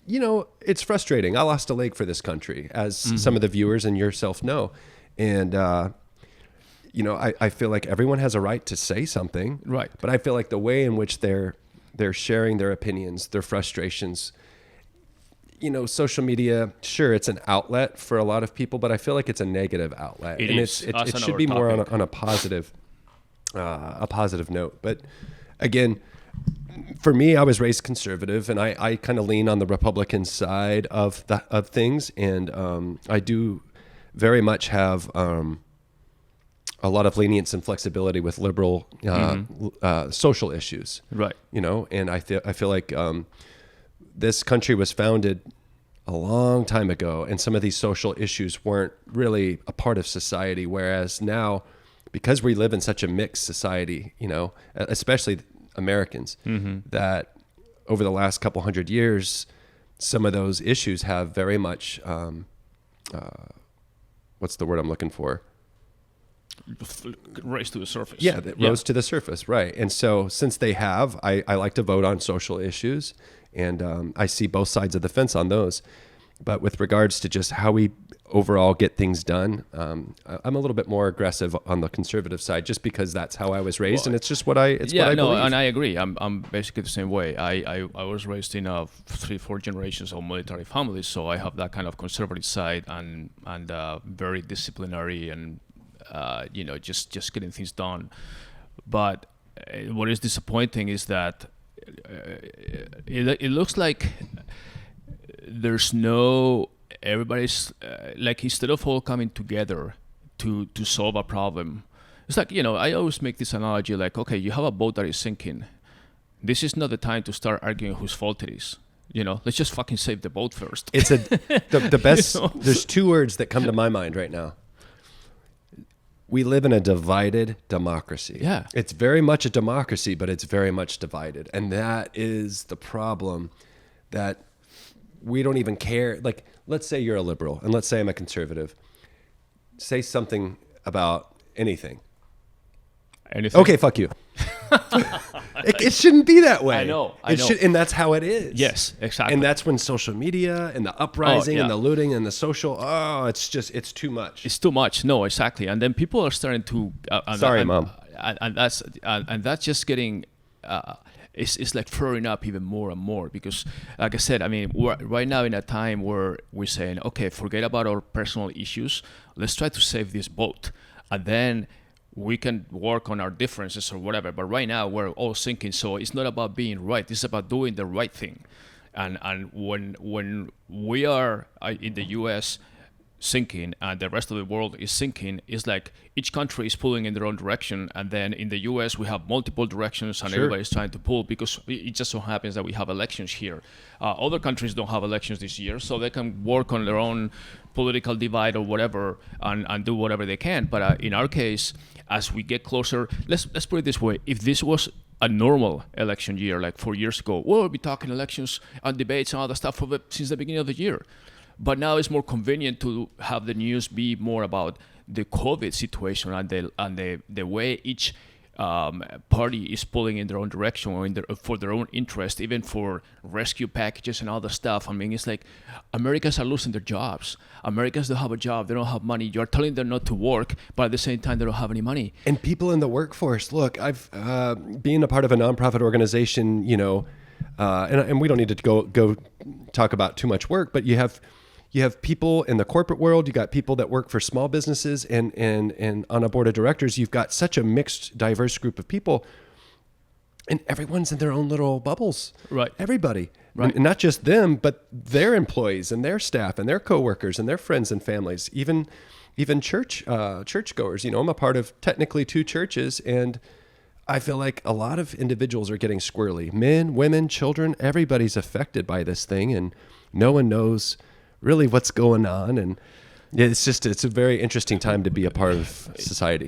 it's frustrating. I lost a leg for this country, as some of the viewers and yourself know. And, I feel like everyone has a right to say something. Right. But I feel like the way in which they're sharing their opinions, their frustrations, social media, sure, it's an outlet for a lot of people, but I feel like it's a negative outlet. It should be more on a positive note. But again, for me, I was raised conservative, and I kind of lean on the Republican side of things, and I do very much have a lot of lenience and flexibility with liberal social issues. Right. And I feel like this country was founded a long time ago, and some of these social issues weren't really a part of society, whereas now, because we live in such a mixed society, especially Americans, that over the last couple hundred years, some of those issues have very much, what's the word I'm looking for? Raised to the surface. Yeah, that rose to the surface, right. And so since they have, I like to vote on social issues, and I see both sides of the fence on those. But with regards to just how we overall get things done, I'm a little bit more aggressive on the conservative side, just because that's how I was raised, and it's just what I believe. And I agree. I'm basically the same way. I was raised in 3-4 generations of military families, so I have that kind of conservative side and very disciplinary and just getting things done. But what is disappointing is that it looks like there's everybody's like, instead of all coming together to solve a problem, it's like, I always make this analogy, like, okay, you have a boat that is sinking. This is not the time to start arguing whose fault it is. Let's just fucking save the boat first. It's the best. There's two words that come to my mind right now. We live in a divided democracy. Yeah. It's very much a democracy, but it's very much divided. And that is the problem, that we don't even care. Like, let's say you're a liberal, and let's say I'm a conservative. Say something about anything. Anything? Okay, fuck you. It shouldn't be that way. I know. And that's how it is. Yes, exactly. And that's when social media and the uprising and the looting and the social, it's too much. It's too much. No, exactly. And then people are starting to. Sorry, Mom. And that's just getting. It's like flaring up even more and more, because, like I said, I mean, we're right now in a time where we're saying, okay, forget about our personal issues. Let's try to save this boat, and then we can work on our differences or whatever. But right now we're all sinking, so it's not about being right. It's about doing the right thing. And when we are in the U.S. sinking and the rest of the world is sinking, it's like each country is pulling in their own direction, and then in the US we have multiple directions, and everybody's trying to pull, because it just so happens that we have elections here. Other countries don't have elections this year, so they can work on their own political divide or whatever and do whatever they can. But in our case, as we get closer, let's put it this way: if this was a normal election year like 4 years ago, we'll be talking elections and debates and all that stuff since the beginning of the year. But now it's more convenient to have the news be more about the COVID situation and the way each party is pulling in their own direction or for their own interest, even for rescue packages and all the stuff. I mean, it's like Americans are losing their jobs. Americans don't have a job. They don't have money. You're telling them not to work, but at the same time, they don't have any money. And people in the workforce, look, I've being a part of a nonprofit organization, and we don't need to go talk about too much work, but you have people in the corporate world, you got people that work for small businesses, and on a board of directors, you've got such a mixed, diverse group of people, and everyone's in their own little bubbles. Right. Everybody. Right. And not just them, but their employees and their staff and their coworkers and their friends and families, even churchgoers. I'm a part of technically 2 churches, and I feel like a lot of individuals are getting squirrely. Men, women, children, everybody's affected by this thing, and no one knows really what's going on. And it's a very interesting time to be a part of society.